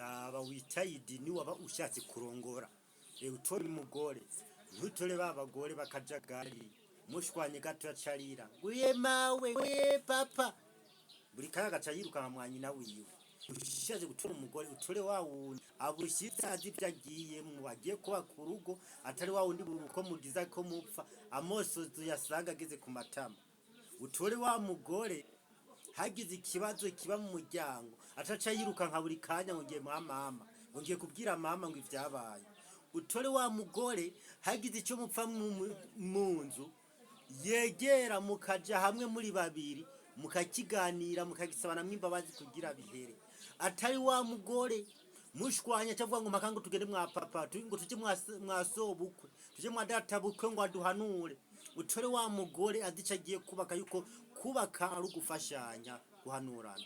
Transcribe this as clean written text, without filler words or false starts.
raba witayidi ni waba ushatse kurongora utore umugore ntutore babagore bakajagari mushwanye gato yacarira uye mawe uye papa buri kaya gaca yiruka mwanyina wiwe ushaje gutora umugore utore wa wundi abushitse azi byagiye mu bagiye kuba ku rugo atari wa wundi buruko mugiza ko mupfa amosozo yasaga ageze ku matama utore wa mugore hagize ikibazo kiba mu muryango ataca yiruka nka buri kanya ngo ngiye mama ngo ngiye kubwira mama ngo ivyabaye utore wa mugore hagize icyo mupfa mu nzu yegera mukaja hamwe muri babiri mukakiganira mukagisabana mwimbabazi kugira bihere atari wa mugore mushwanya cyavuga ngo makango tugende mwa papa ngo tuje mwasobukwe tuje mwa data bukwe ngo aduhanure utore wa mugore azica agiye kubaka yuko kubaka ari ugufashanya guhanurana